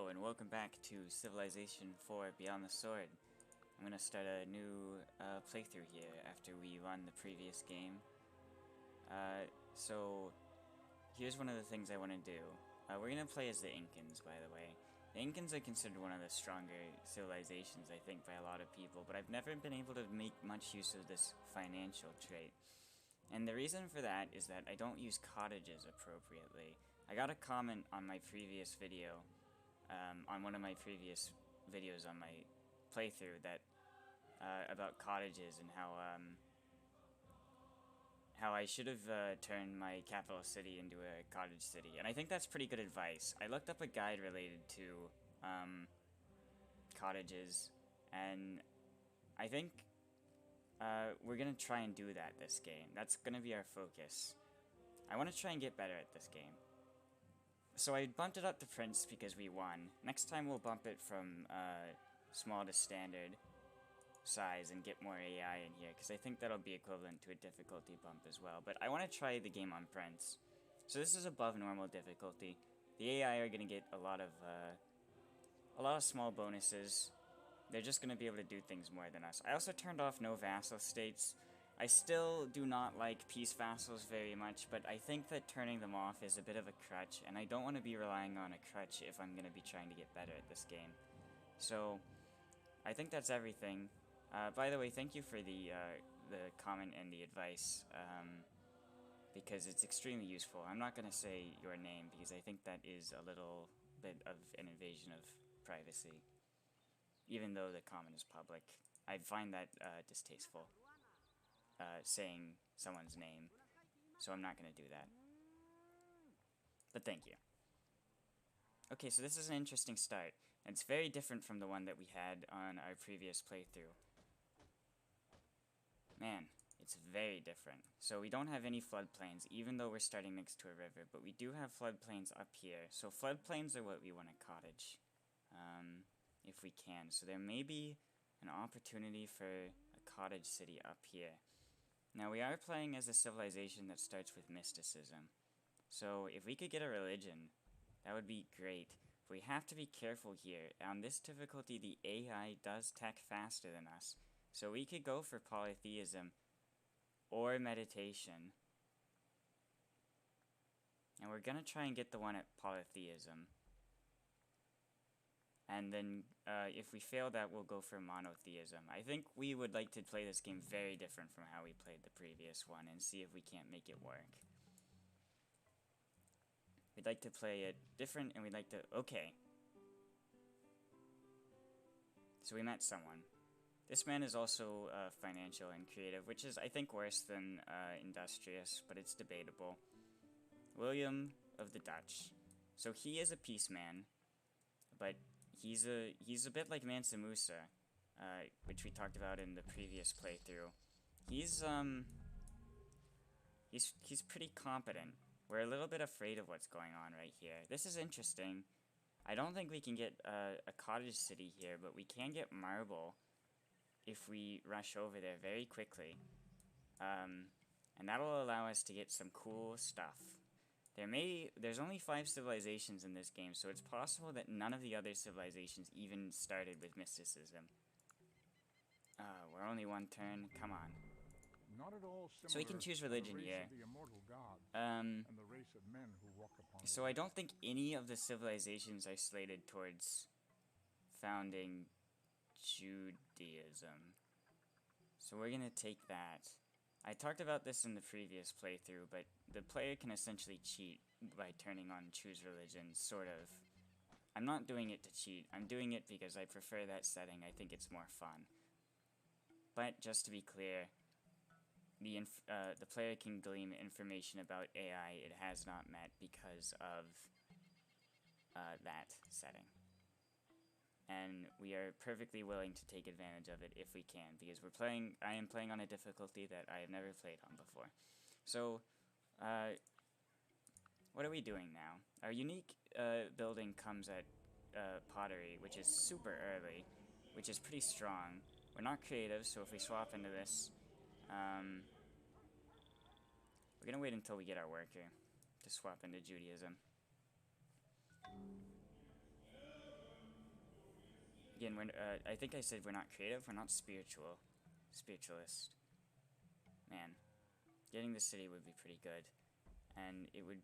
and welcome back to Civilization 4 Beyond the Sword. I'm gonna start a new playthrough here after we run the previous game. So here's one of the things I want to do. We're gonna play as the Incans, by the way. The Incans are considered one of the stronger civilizations, I think, by a lot of people, but I've never been able to make much use of this financial trait. And the reason for that is that I don't use cottages appropriately. I got a comment on my previous video, on one of my previous videos on my playthrough that about cottages and how I should have turned my capital city into a cottage city, and I think that's pretty good advice. I looked up a guide related to cottages, and I think we're gonna try and do that this game. That's gonna be our focus. I want to try and get better at this game. So I bumped it up to Prince because we won. Next time we'll bump it from small to standard size and get more AI in here, because I think that'll be equivalent to a difficulty bump as well. But I want to try the game on Prince. So this is above normal difficulty. The AI are going to get a lot of small bonuses. They're just going to be able to do things more than us. I also turned off no vassal states. I still do not like peace vassals very much, but I think that turning them off is a bit of a crutch, and I don't want to be relying on a crutch if I'm going to be trying to get better at this game. So, I think that's everything. By the way, thank you for the comment and the advice, because it's extremely useful. I'm not going to say your name, because I think that is a little bit of an invasion of privacy, even though the comment is public. I find that distasteful. Saying someone's name, so I'm not going to do that. But thank you. Okay, so this is an interesting start, and it's very different from the one that we had on our previous playthrough. Man, it's very different. So we don't have any floodplains, even though we're starting next to a river, but we do have floodplains up here. So floodplains are what we want to cottage, if we can. So there may be an opportunity for a cottage city up here. Now, we are playing as a civilization that starts with mysticism. So, if we could get a religion, that would be great. But we have to be careful here. On this difficulty, the AI does tech faster than us. So, we could go for polytheism or meditation. And we're going to try and get the one at polytheism. And then, if we fail that, we'll go for monotheism. I think we would like to play this game very different from how we played the previous one and see if we can't make it work. We'd like to play it different, and we'd like to... Okay. So we met someone. This man is also financial and creative, which is, I think, worse than industrious, but it's debatable. William of the Dutch. So he is a peace man, but... He's a bit like Mansa Musa, which we talked about in the previous playthrough. He's pretty competent. We're a little bit afraid of what's going on right here. This is interesting. I don't think we can get a cottage city here, but we can get marble if we rush over there very quickly. And that'll allow us to get some cool stuff. There's only 5 civilizations in this game, so it's possible that none of the other civilizations even started with mysticism. We're only one turn. Come on. Not at all so we can choose religion here. So I don't think any of the civilizations are slated towards founding Judaism. So we're gonna take that. I talked about this in the previous playthrough, but the player can essentially cheat by turning on choose religion, sort of. I'm not doing it to cheat, I'm doing it because I prefer that setting, I think it's more fun. But, just to be clear, the player can glean information about AI it has not met because of that setting. And we are perfectly willing to take advantage of it if we can, because I am playing on a difficulty that I have never played on before. So, what are we doing now? Our unique building comes at Pottery, which is super early, which is pretty strong. We're not creative, so if we swap into this, we're gonna wait until we get our worker to swap into Judaism. again, I think I said we're not creative, we're not spiritualist. Man, getting the city would be pretty good. And it would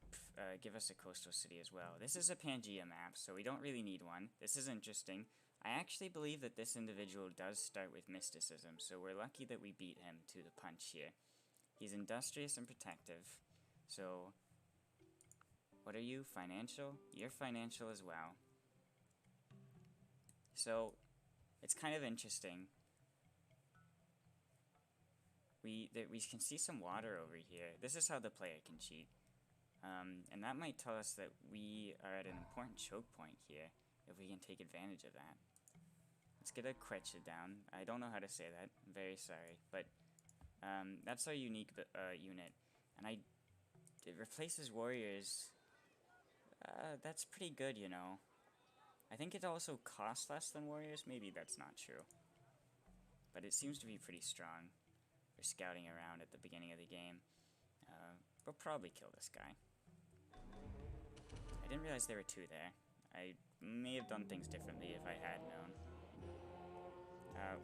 give us a coastal city as well. This is a Pangea map, so we don't really need one. This is interesting. I actually believe that this individual does start with mysticism, so we're lucky that we beat him to the punch here. He's industrious and protective, so... What are you? Financial? You're financial as well. So, it's kind of interesting. We can see some water over here. This is how the player can cheat. And that might tell us that we are at an important choke point here, if we can take advantage of that. Let's get a Quetcha down. I don't know how to say that. I'm very sorry. But that's our unique unit. And it replaces warriors. That's pretty good, you know. I think it also costs less than warriors. Maybe that's not true. But it seems to be pretty strong. We're scouting around at the beginning of the game. We'll probably kill this guy. I didn't realize there were two there. I may have done things differently if I had known.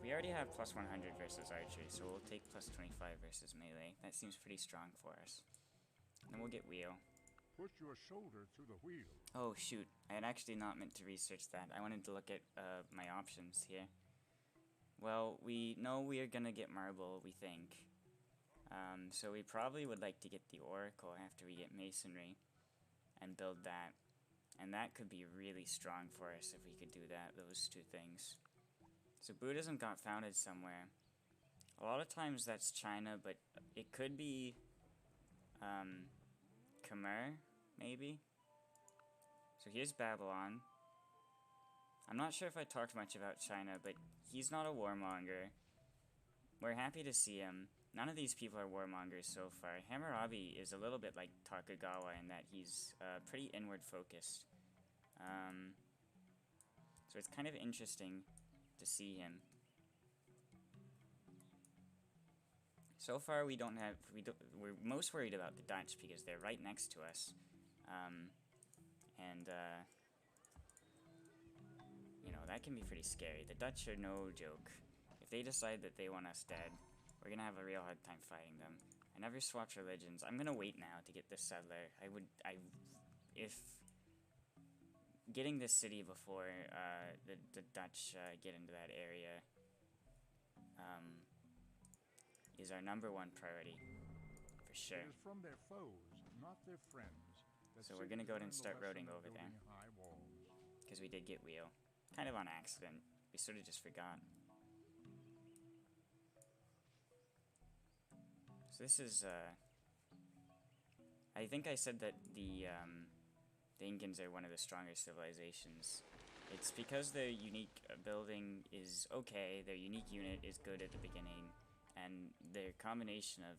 We already have plus 100 versus archery, so we'll take plus 25 versus melee. That seems pretty strong for us. And then we'll get wheel. Push your shoulder through the wheel. Oh shoot, I had actually not meant to research that. I wanted to look at my options here. Well, we know we are gonna get marble, we think. So we probably would like to get the oracle after we get masonry and build that. And that could be really strong for us if we could do that, those two things. So Buddhism got founded somewhere. A lot of times that's China, but it could be Khmer, maybe? So here's Babylon. I'm not sure if I talked much about China, but he's not a warmonger. We're happy to see him. None of these people are warmongers so far. Hammurabi is a little bit like Tokugawa in that he's pretty inward focused. So it's kind of interesting to see him. So far we're most worried about the Dutch because they're right next to us. You know, that can be pretty scary. The Dutch are no joke. If they decide that they want us dead, we're gonna have a real hard time fighting them. I never swapped religions. I'm gonna wait now to get this settler. If getting this city before the Dutch get into that area is our #1 priority, for sure. It is from their foes, not their friends. So we're gonna go ahead and start roading over there, because we did get wheel, kind of on accident. We sort of just forgot. So this is I think I said that the Incans are one of the stronger civilizations. It's because their unique building is okay, their unique unit is good at the beginning, and their combination of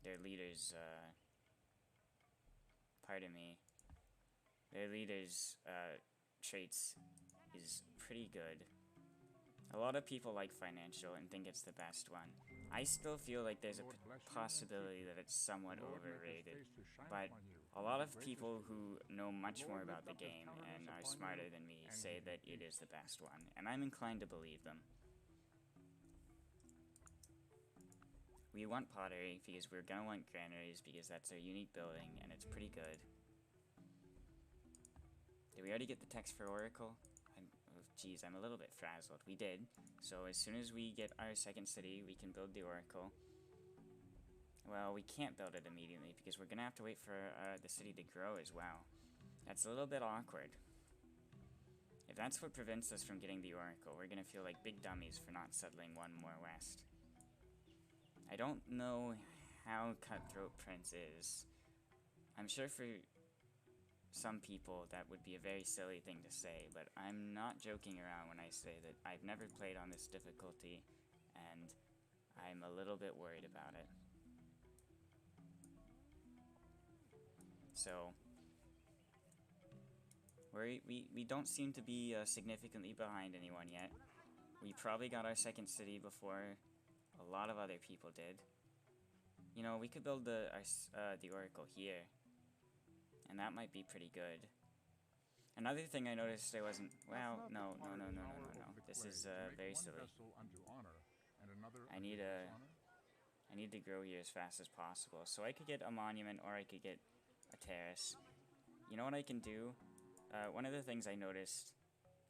their leaders, their leaders' traits is pretty good. A lot of people like financial and think it's the best one. I still feel like there's a possibility that it's somewhat overrated, but a lot of people who know much more about the game and are smarter than me say that it is the best one, and I'm inclined to believe them. We want pottery because we're gonna want granaries because that's our unique building and it's pretty good. Did we already get the text for Oracle? Geez, I'm a little bit frazzled. We did. So as soon as we get our second city, we can build the Oracle. Well, we can't build it immediately because we're gonna have to wait for the city to grow as well. That's a little bit awkward. If that's what prevents us from getting the Oracle, we're gonna feel like big dummies for not settling one more west. I don't know how cutthroat Prince is. I'm sure for some people that would be a very silly thing to say, but I'm not joking around when I say that I've never played on this difficulty, and I'm a little bit worried about it. So, we don't seem to be significantly behind anyone yet. We probably got our second city before a lot of other people did. You know, we could build the Oracle here, and that might be pretty good. Another thing I noticed I wasn't... Doth Well, not the no. potter power over the This clay is to make very one silly. vessel unto honor and another I unto need dishonor? I need to grow here as fast as possible. So I could get a monument or I could get a terrace. You know what I can do? One of the things I noticed...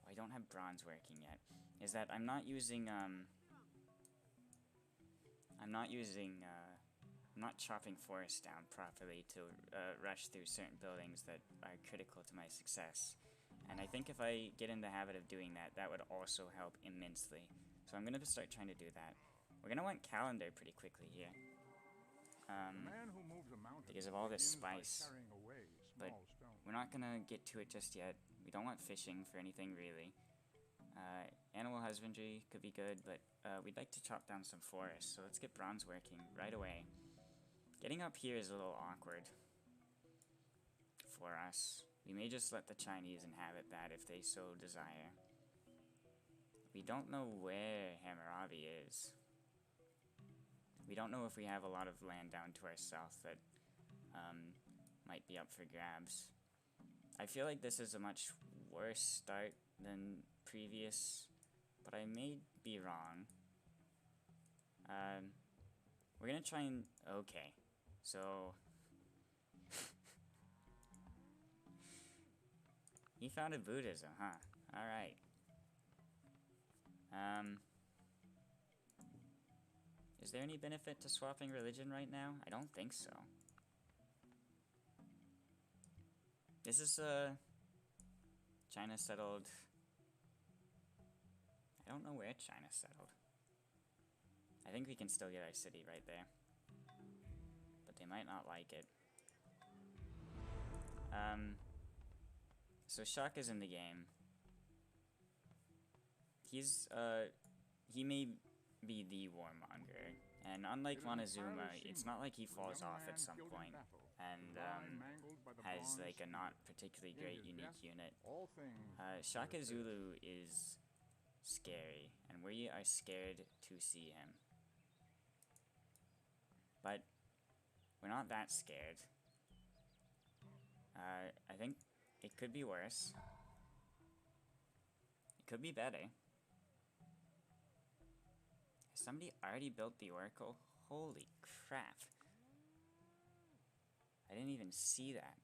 I don't have bronze working yet. Is that I'm not using... I'm not chopping forests down properly to rush through certain buildings that are critical to my success. And I think if I get in the habit of doing that, that would also help immensely. So I'm going to start trying to do that. We're going to want calendar pretty quickly here. The man who moves a mountain Because of all this begins by spice. carrying away But small stones. we're not going to get to it just yet. We don't want fishing for anything really. Animal husbandry could be good, but we'd like to chop down some forests. So let's get bronze working right away. Getting up here is a little awkward for us. We may just let the Chinese inhabit that if they so desire. We don't know where Hammurabi is. We don't know if we have a lot of land down to our south that might be up for grabs. I feel like this is a much worse start than previous, but I may be wrong. We're gonna try and... Okay, so... He founded Buddhism, huh? Alright. Is there any benefit to swapping religion right now? I don't think so. This is, China settled... I don't know where China settled. I think we can still get our city right there. But they might not like it. So Shaka's in the game. He's, he may be the warmonger. And unlike Montezuma, it's not like he falls off at some point and has like a not particularly great unique unit. Shaka Zulu is scary, and we are scared to see him. But we're not that scared. I think it could be worse. It could be better. Has somebody already built the Oracle? Holy crap. I didn't even see that.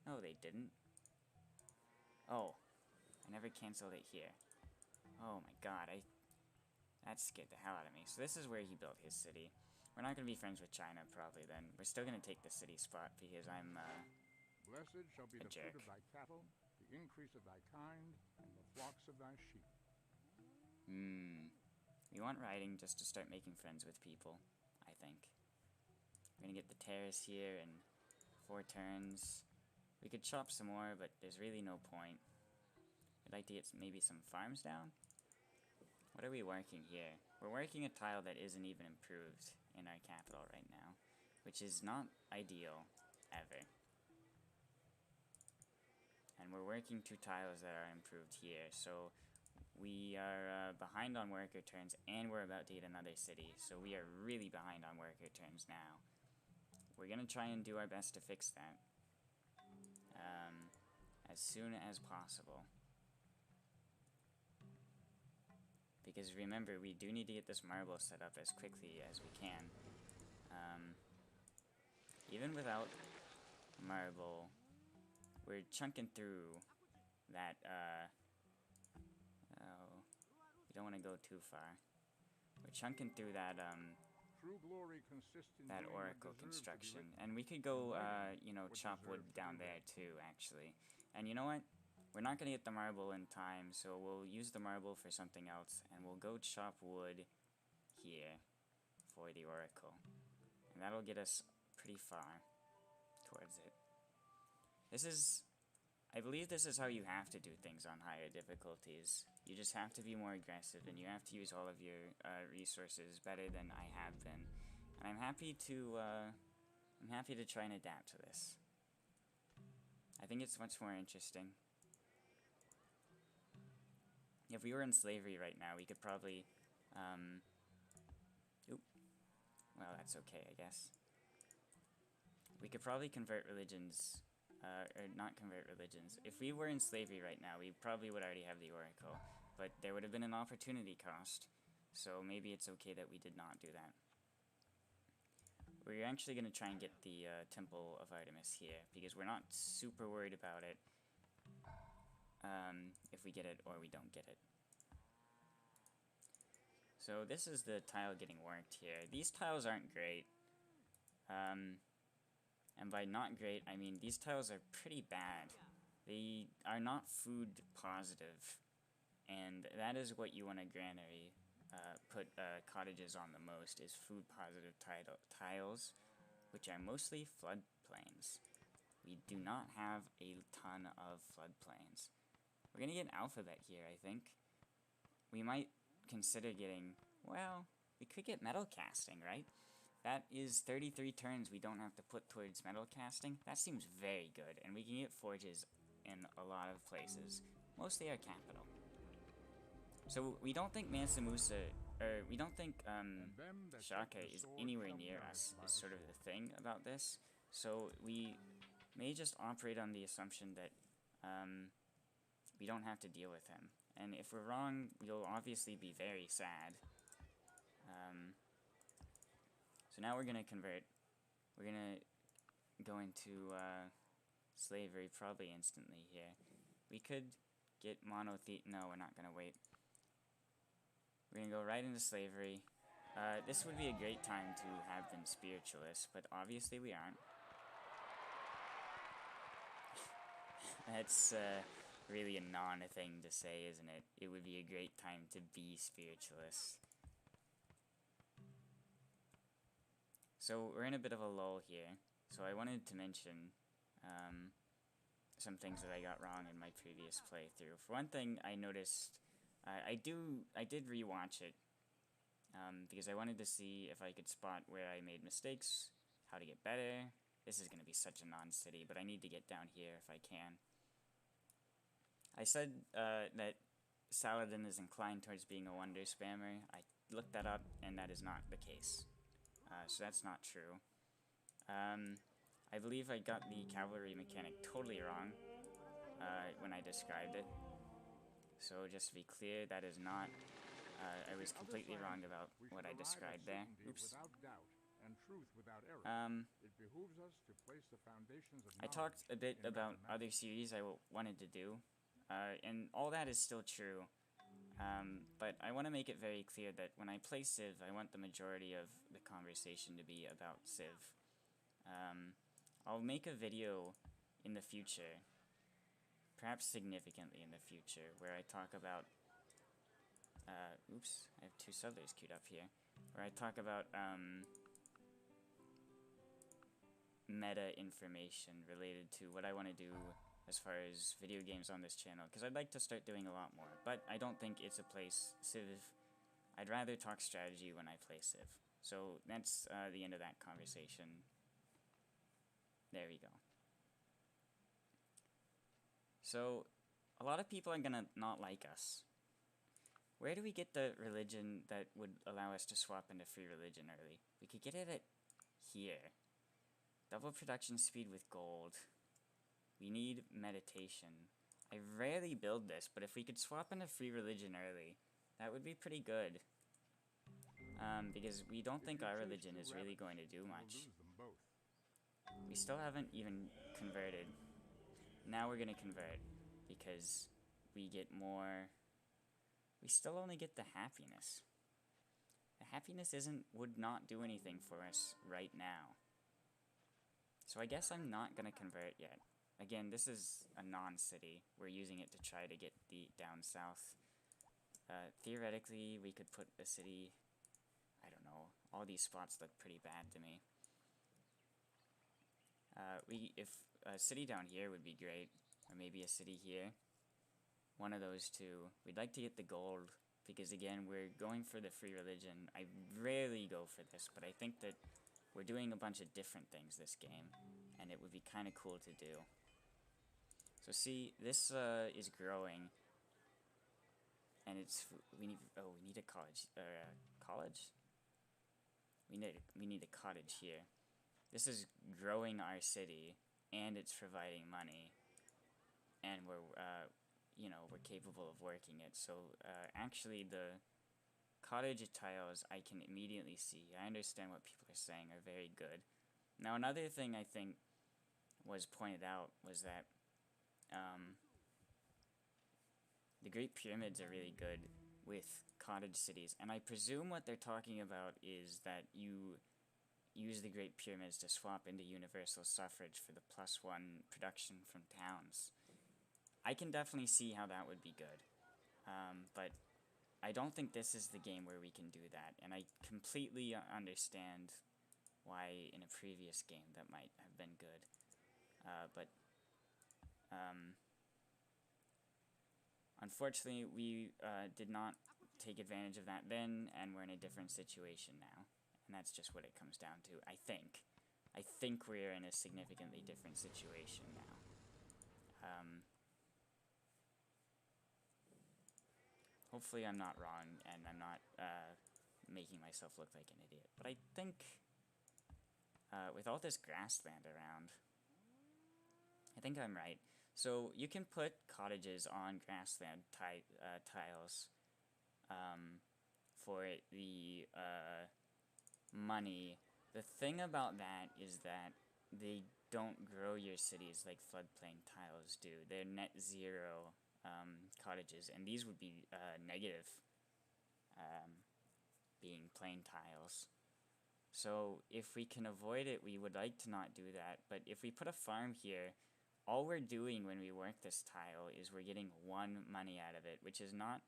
No, they didn't. Oh, I never canceled it here. Oh my god, that scared the hell out of me. So this is where he built his city. We're not going to be friends with China probably then. We're still going to take the city spot because I'm Blessed shall be the jerk. fruit of thy cattle, the increase of thy kind, and the flocks of thy sheep. We want riding just to start making friends with people, I think. We're going to get the terrace here in 4 turns. We could chop some more, but there's really no point. I'd like to get maybe some farms down. What are we working here? We're working a tile that isn't even improved in our capital right now, which is not ideal, ever. And we're working 2 tiles that are improved here, so we are behind on worker turns, and we're about to get another city, so we are really behind on worker turns now. We're gonna try and do our best to fix that as soon as possible. Because remember, we do need to get this marble set up as quickly as we can. Even without marble, we're chunking through that, oh, we don't want to go too far. We're chunking through that, True glory consists in that doing what oracle deserves to be construction. written, And we could go, you know, what chop wood deserves to down be there too, actually. And you know what? We're not going to get the marble in time, so we'll use the marble for something else, and we'll go chop wood here for the oracle. And that'll get us pretty far towards it. This is... I believe this is how you have to do things on higher difficulties. You just have to be more aggressive, and you have to use all of your resources better than I have been. And I'm happy to try and adapt to this. I think it's much more interesting. If we were in slavery right now, we could probably, well, that's okay, I guess. We could probably convert religions or not convert religions. If we were in slavery right now, we probably would already have the Oracle, but there would have been an opportunity cost, so maybe it's okay that we did not do that. We're actually going to try and get the Temple of Artemis here, because we're not super worried about it if we get it or we don't get it. So this is the tile getting worked here. These tiles aren't great. And by not great, I mean these tiles are pretty bad. They are not food positive. And that is what you want to granary put cottages on the most, is food positive tiles, which are mostly floodplains. We do not have a ton of floodplains. We're going to get an alphabet here, I think. We might consider getting, well, we could get metal casting, right? That is 33 turns we don't have to put towards metal casting. That seems very good, and we can get forges in a lot of places, mostly our capital. So we don't think Mansa Musa, or we don't think Shaka is anywhere near us, is sort of the thing about this. So we may just operate on the assumption that we don't have to deal with him. And if we're wrong, we'll obviously be very sad. So now we're going to convert. We're going to go into slavery probably instantly here. We could get no, we're not going to wait. We're going to go right into slavery. This would be a great time to have them spiritualists, but obviously we aren't. That's really a non-thing to say, isn't it? It would be a great time to be spiritualists. So we're in a bit of a lull here. So I wanted to mention some things that I got wrong in my previous playthrough. For one thing, I noticed I did rewatch it because I wanted to see if I could spot where I made mistakes, how to get better. This is going to be such a non-city, but I need to get down here if I can. I said that Saladin is inclined towards being a wonder spammer. I looked that up, and that is not the case. So that's not true. I believe I got the cavalry mechanic totally wrong when I described it. So just to be clear, that is not... I was completely wrong about what I described there. Oops. I talked a bit about other series I wanted to do, and all that is still true. But I want to make it very clear that when I play Civ, I want the majority of the conversation to be about Civ. I'll make a video in the future, perhaps significantly in the future, where I talk about, oops, I have two sublers queued up here, where I talk about, meta information related to what I want to do as far as video games on this channel, because I'd like to start doing a lot more, but I don't think it's a place, Civ, I'd rather talk strategy when I play Civ. So that's the end of that conversation. There we go. So, a lot of people are gonna not like us. Where do we get the religion that would allow us to swap into free religion early? We could get it at here. Double production speed with gold. We need meditation. I rarely build this, but if we could swap into free religion early, that would be pretty good. Because we don't think our religion is really going to do much. We still haven't even converted. Now we're gonna convert, because we get more... We still only get the happiness. The happiness would not do anything for us right now. So I guess I'm not gonna convert yet. Again, this is a non-city. We're using it to try to get the down south. Theoretically, we could put a city... I don't know. All these spots look pretty bad to me. If a city down here would be great, or maybe a city here. One of those two. We'd like to get the gold, because again, we're going for the free religion. I rarely go for this, but I think that we're doing a bunch of different things this game, and it would be kind of cool to do. So see, this is growing, and it's we need a college, college. We need a cottage here. This is growing our city, and it's providing money, and we're we're capable of working it. So actually the cottage tiles I can immediately see. I understand what people are saying are very good. Now another thing I think was pointed out was that the Great Pyramids are really good with cottage cities, and I presume what they're talking about is that you use the Great Pyramids to swap into universal suffrage for the +1 production from towns. I can definitely see how that would be good, but I don't think this is the game where we can do that, and I completely understand why in a previous game that might have been good, but unfortunately we did not take advantage of that then, and we're in a different situation now, and that's just what it comes down to. I think we're in a significantly different situation now. Hopefully I'm not wrong, and I'm not making myself look like an idiot. But I think with all this grassland around, I think I'm right. So you can put cottages on grassland tiles for the money. The thing about that is that they don't grow your cities like floodplain tiles do. They're net zero cottages, and these would be negative, being plain tiles. So if we can avoid it, we would like to not do that, but if we put a farm here, all we're doing when we work this tile is we're getting 1 money out of it, which is not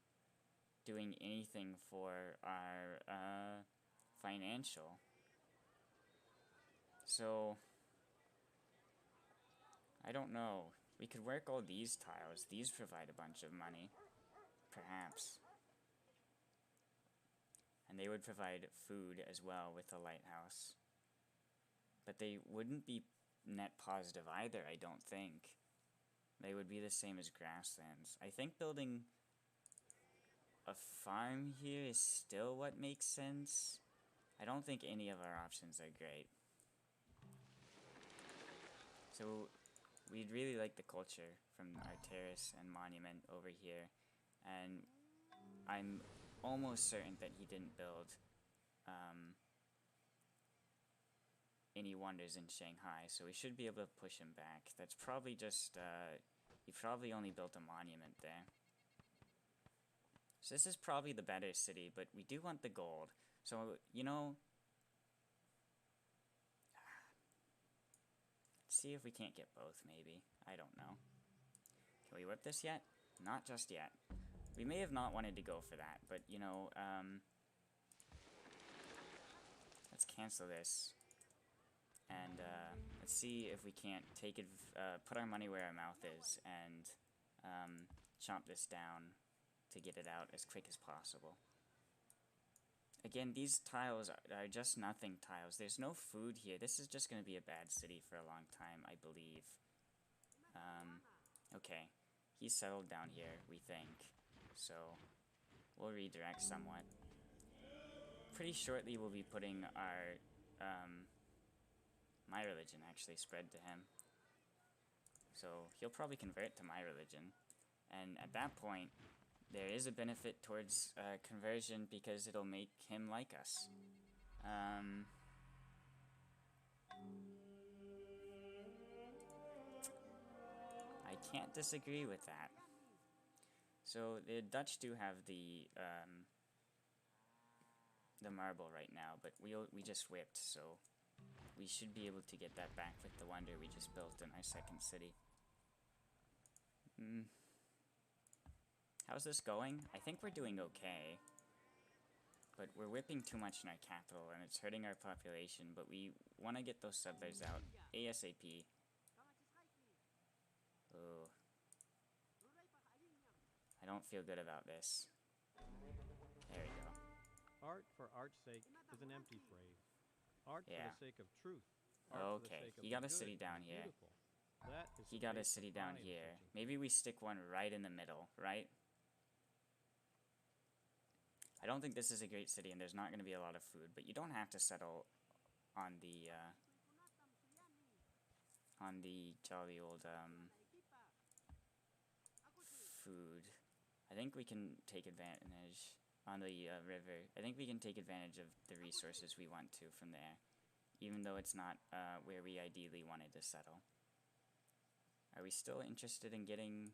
doing anything for our financial. So I don't know. We could work all these tiles. These provide a bunch of money, perhaps. And they would provide food as well with the lighthouse. But they wouldn't be net positive either, I don't think. They would be the same as grasslands. I think building a farm here is still what makes sense. I don't think any of our options are great. So we'd really like the culture from our terrace and monument over here, and I'm almost certain that he didn't build any wonders in Shanghai, so we should be able to push him back. That's probably just, he probably only built a monument there. So this is probably the better city, but we do want the gold. So, you know, let's see if we can't get both, maybe. I don't know. Can we whip this yet? Not just yet. We may have not wanted to go for that, but, you know, let's cancel this. And let's see if we can't take it, put our money where our mouth is, and chomp this down to get it out as quick as possible. Again, these tiles are just nothing tiles. There's no food here. This is just going to be a bad city for a long time, I believe. Okay, he's settled down here, we think. So we'll redirect somewhat. Pretty shortly we'll be putting our my religion actually spread to him. So he'll probably convert to my religion. And at that point, there is a benefit towards conversion because it'll make him like us. I can't disagree with that. So the Dutch do have the marble right now, but we just whipped, so we should be able to get that back with the wonder we just built in our second city. How's this going? I think we're doing okay, but we're whipping too much in our capital, and it's hurting our population, but we want to get those settlers out ASAP. Ooh. I don't feel good about this. There we go. Art for art's sake is an empty phrase. Art Yeah. for the sake of truth. Art for the Okay, sake of he the got a good city down is here. beautiful. That is He the got a base city of down my here. intention. Maybe we stick one right in the middle, right? I don't think this is a great city, and there's not going to be a lot of food, but you don't have to settle on the on the jolly old food. I think we can take advantage on the river. I think we can take advantage of the resources we want to from there, even though it's not where we ideally wanted to settle. Are we still interested in getting...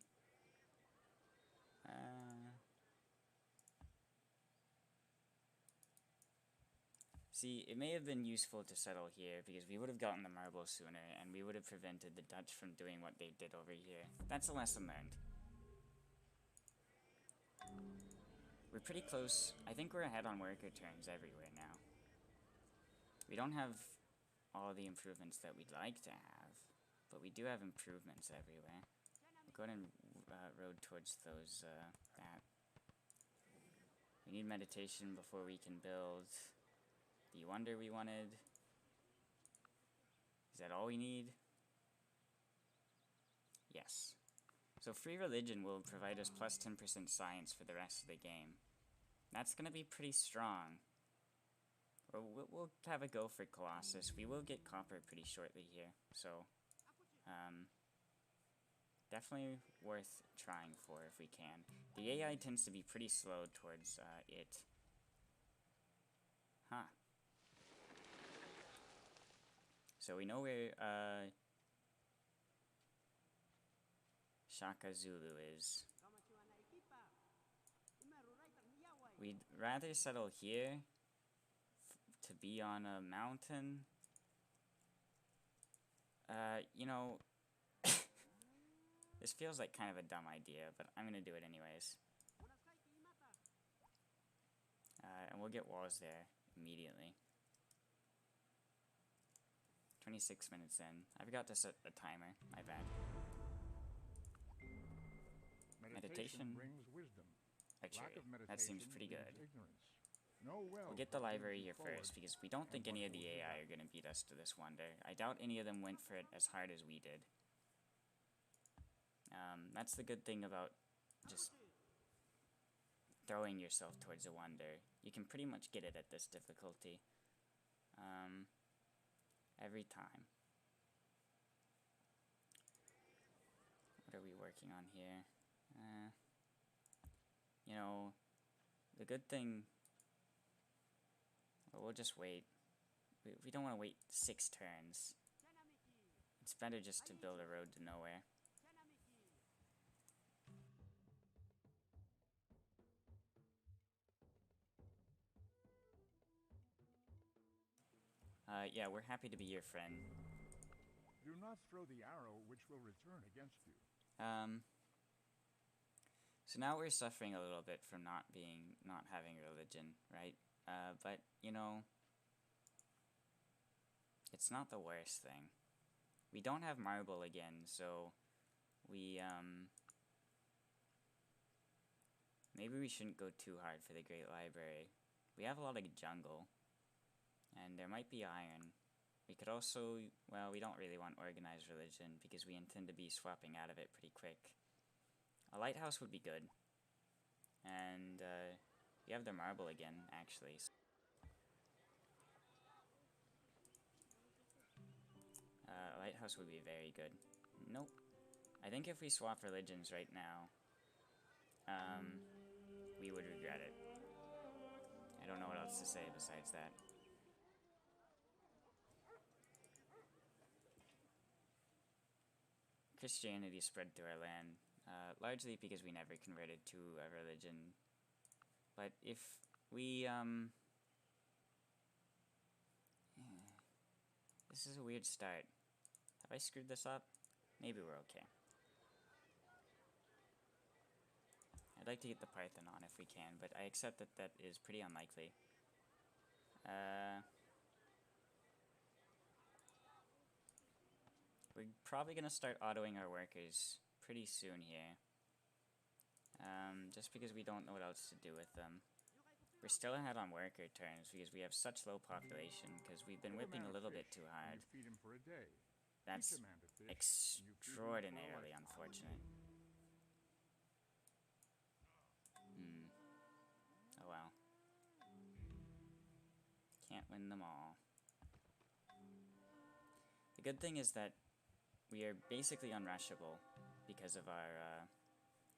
See, it may have been useful to settle here, because we would have gotten the marble sooner, and we would have prevented the Dutch from doing what they did over here. That's a lesson learned. We're pretty close. I think we're ahead on worker turns everywhere now. We don't have all the improvements that we'd like to have, but we do have improvements everywhere. We'll go ahead and road towards those, that. We need meditation before we can build the wonder we wanted. Is that all we need? Yes. So free religion will provide us plus 10% science for the rest of the game. That's gonna be pretty strong. We'll have a go for Colossus. We will get copper pretty shortly here, so definitely worth trying for if we can. The AI tends to be pretty slow towards it. Huh. So we know where Shaka Zulu is. We'd rather settle here to be on a mountain. You know, this feels like kind of a dumb idea, but I'm gonna do it anyways. And we'll get walls there immediately. 26 minutes in. I forgot to set a timer. My bad. Meditation brings wisdom. Actually, that seems pretty good. We'll We'll get the library here first, because we don't think any of the AI are going to beat us to this wonder. I doubt any of them went for it as hard as we did. That's the good thing about just throwing yourself towards a wonder. You can pretty much get it at this difficulty. Every time. What are we working on here? You know, the good thing... Well, we'll just wait. We don't want to wait 6 turns. It's better just to build a road to nowhere. Yeah, we're happy to be your friend. Do not throw the arrow which will return against you. So now we're suffering a little bit from not having religion, right? But, you know, it's not the worst thing. We don't have marble again, so we, maybe we shouldn't go too hard for the Great Library. We have a lot of jungle, and there might be iron. We could also, well, we don't really want organized religion, because we intend to be swapping out of it pretty quick. A lighthouse would be good. And, we have the marble again, actually. A lighthouse would be very good. Nope. I think if we swap religions right now, we would regret it. I don't know what else to say besides that. Christianity spread through our land, largely because we never converted to a religion. But if we, this is a weird start. Have I screwed this up? Maybe we're okay. I'd like to get the Parthenon if we can, but I accept that that is pretty unlikely. We're probably going to start autoing our workers pretty soon here. Just because we don't know what else to do with them. We're still ahead on worker turns because we have such low population, because we've been whipping a little bit too hard. That's extraordinarily unfortunate. Oh well. Can't win them all. The good thing is that we are basically unrushable because of our,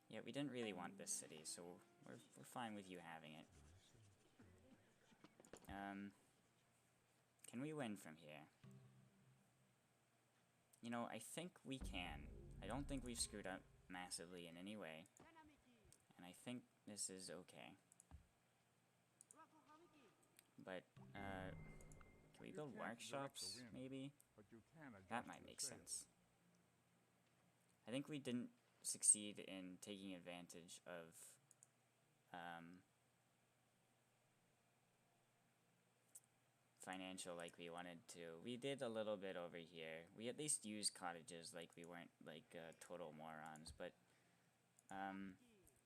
yeah, we didn't really want this city, so we're fine with you having it. Can we win from here? You know, I think we can. I don't think we've screwed up massively in any way, and I think this is okay. But, can we build workshops, maybe? That might make sense. I think we didn't succeed in taking advantage of, financial like we wanted to. We did a little bit over here. We at least used cottages like we weren't, like, total morons, but,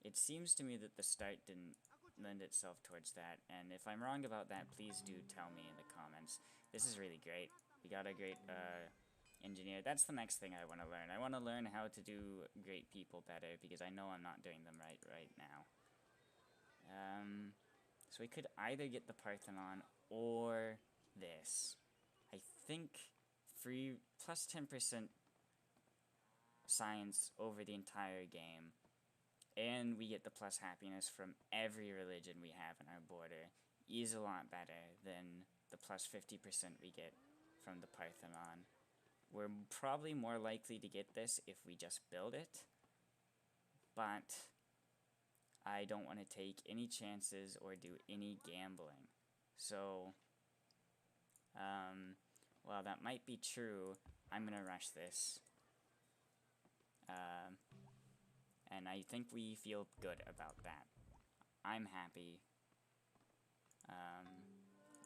it seems to me that the start didn't lend itself towards that, and if I'm wrong about that, please do tell me in the comments. This is really great. We got a great, engineer. That's the next thing I want to learn. I want to learn how to do great people better, because I know I'm not doing them right now. So we could either get the Parthenon or this. I think free plus 10% science over the entire game, and we get the plus happiness from every religion we have in our border, is a lot better than the plus 50% we get from the Parthenon. We're probably more likely to get this if we just build it, but I don't want to take any chances or do any gambling. So, while that might be true, I'm gonna rush this. And I think we feel good about that. I'm happy,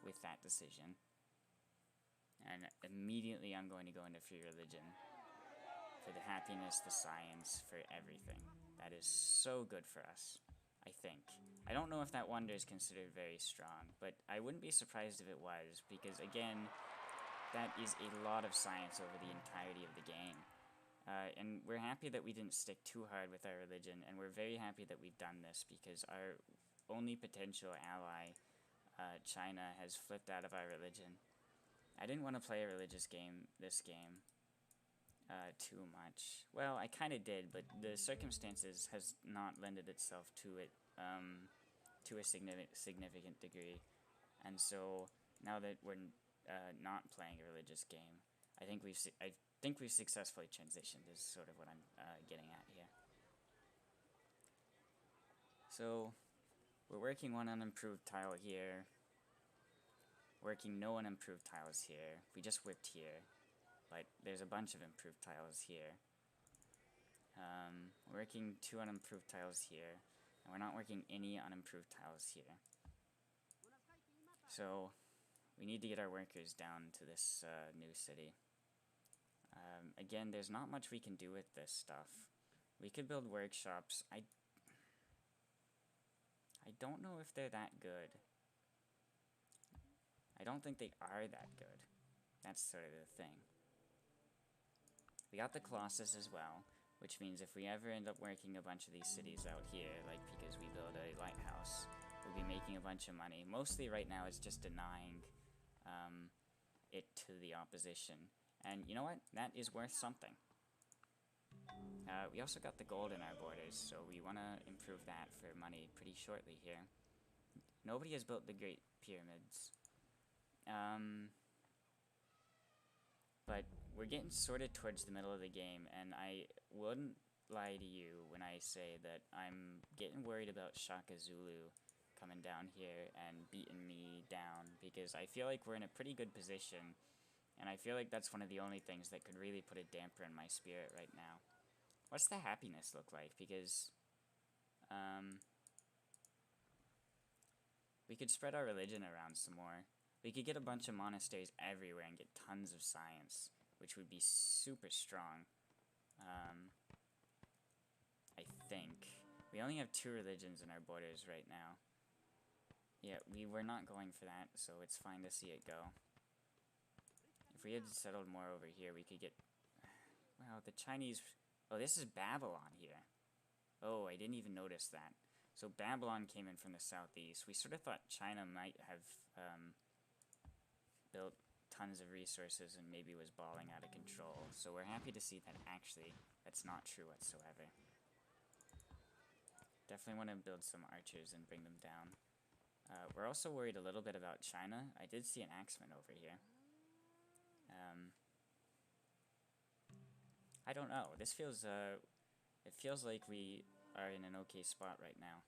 with that decision. And immediately I'm going to go into free religion. For the happiness, the science, for everything. That is so good for us, I think. I don't know if that wonder is considered very strong, but I wouldn't be surprised if it was, because again, that is a lot of science over the entirety of the game. And we're happy that we didn't stick too hard with our religion, and we're very happy that we've done this, because our only potential ally, China, has flipped out of our religion. I didn't want to play a religious game, this game, too much. Well, I kind of did, but the circumstances has not lended itself to it, to a significant degree. And so, now that we're not playing a religious game, I think we've successfully transitioned, is sort of what I'm getting at here. So, we're working one unimproved tile here. Working no unimproved tiles here. We just whipped here, but there's a bunch of improved tiles here. Working 2 unimproved tiles here, and we're not working any unimproved tiles here. So, we need to get our workers down to this new city. Again, there's not much we can do with this stuff. We could build workshops. I don't know if they're that good. I don't think they are that good. That's sort of the thing. We got the Colossus as well, which means if we ever end up working a bunch of these cities out here, like because we build a lighthouse, we'll be making a bunch of money. Mostly right now it's just denying it to the opposition. And you know what? That is worth something. We also got the gold in our borders, so we want to improve that for money pretty shortly here. Nobody has built the Great Pyramids. But we're getting sort of towards the middle of the game, and I wouldn't lie to you when I say that I'm getting worried about Shaka Zulu coming down here and beating me down, because I feel like we're in a pretty good position, and I feel like that's one of the only things that could really put a damper in my spirit right now. What's the happiness look like? Because, we could spread our religion around some more. We could get a bunch of monasteries everywhere and get tons of science, which would be super strong. I think. We only have 2 religions in our borders right now. Yeah, we were not going for that, so it's fine to see it go. If we had settled more over here, we could get... Well, the Chinese... Oh, this is Babylon here. Oh, I didn't even notice that. So Babylon came in from the southeast. We sort of thought China might have built tons of resources and maybe was balling out of control. So we're happy to see that actually that's not true whatsoever. Definitely want to build some archers and bring them down. We're also worried a little bit about China. I did see an axeman over here. I don't know. This feels, it feels like we are in an okay spot right now.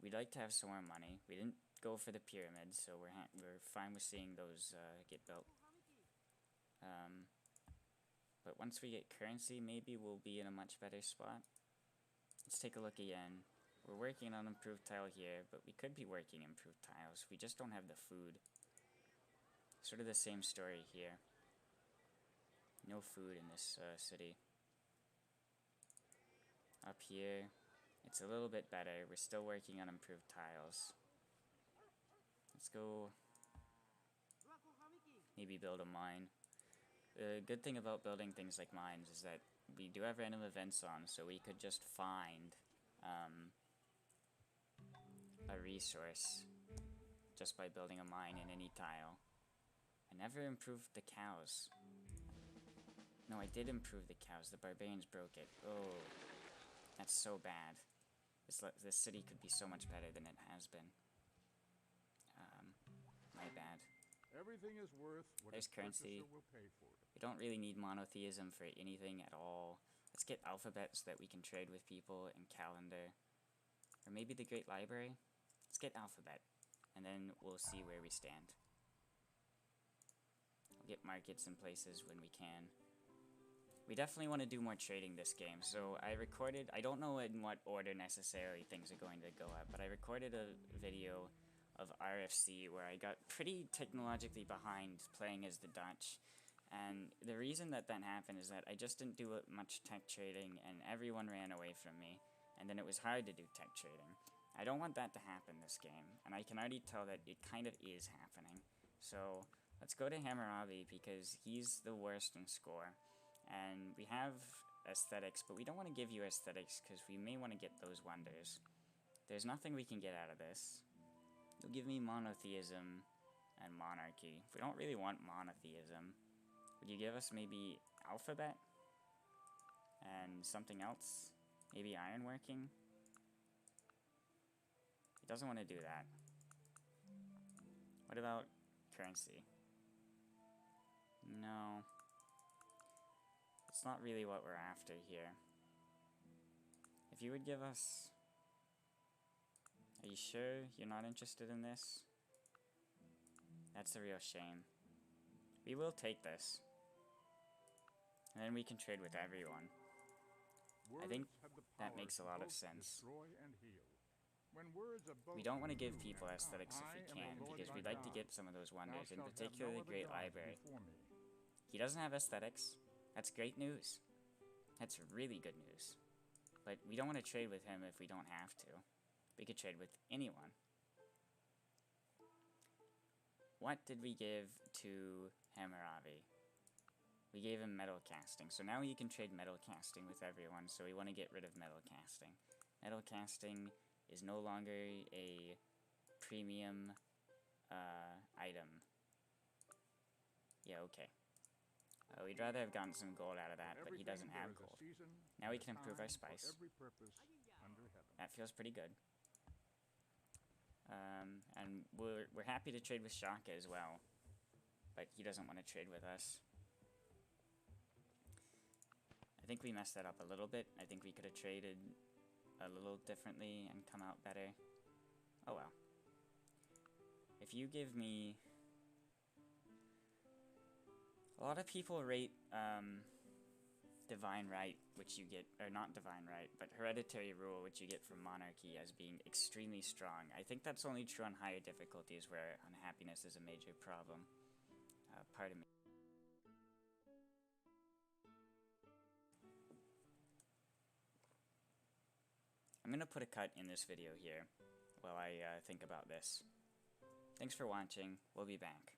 We'd like to have some more money. We didn't go for the pyramids, so we're fine with seeing those get built. But once we get currency, maybe we'll be in a much better spot. Let's take a look again. We're working on improved tile here, but we could be working improved tiles. We just don't have the food. Sort of the same story here. No food in this city. Up here, it's a little bit better. We're still working on improved tiles. Let's go maybe build a mine. The good thing about building things like mines is that we do have random events on, so we could just find a resource just by building a mine in any tile. I never improved the cows. No, I did improve the cows. The barbarians broke it. Oh, that's so bad. This city could be so much better than it has been. My bad. Everything is worth what There's a currency. purchaser will pay for it. We don't really need monotheism for anything at all. Let's get alphabet so that we can trade with people and calendar. Or maybe the Great Library. Let's get alphabet. And then we'll see where we stand. We'll get markets in places when we can. We definitely want to do more trading this game, so I recorded, I don't know in what order necessarily things are going to go up, but I recorded a video of RFC where I got pretty technologically behind playing as the Dutch, and the reason that happened is that I just didn't do much tech trading and everyone ran away from me, and then it was hard to do tech trading. I don't want that to happen this game, and I can already tell that it kind of is happening. So let's go to Hammurabi because he's the worst in score. And we have aesthetics, but we don't want to give you aesthetics because we may want to get those wonders. There's nothing we can get out of this. You'll give me monotheism and monarchy. We don't really want monotheism. Would you give us maybe alphabet? And something else? Maybe ironworking? He doesn't want to do that. What about currency? No. It's not really what we're after here. If you would give us... Are you sure you're not interested in this? That's a real shame. We will take this. And then we can trade with everyone. I think that makes a lot of sense. We don't want to give people aesthetics if we can, because we'd like to get some of those wonders, in particular the Great Library. He doesn't have aesthetics. That's great news. That's really good news. But we don't want to trade with him if we don't have to. We could trade with anyone. What did we give to Hammurabi? We gave him metal casting. So now you can trade metal casting with everyone, so we want to get rid of metal casting. Metal casting is no longer a premium item. Yeah, okay. We'd rather have gotten some gold out of that, but he doesn't have gold. Now we can improve our spice. That feels pretty good. And we're happy to trade with Shaka as well, but he doesn't want to trade with us. I think we messed that up a little bit. I think we could have traded a little differently and come out better. Oh well. If you give me... A lot of people rate Divine Right, which you get, or not Divine Right, but Hereditary Rule, which you get from Monarchy, as being extremely strong. I think that's only true on higher difficulties where unhappiness is a major problem. Pardon me. I'm gonna put a cut in this video here while I think about this. Thanks for watching. We'll be back.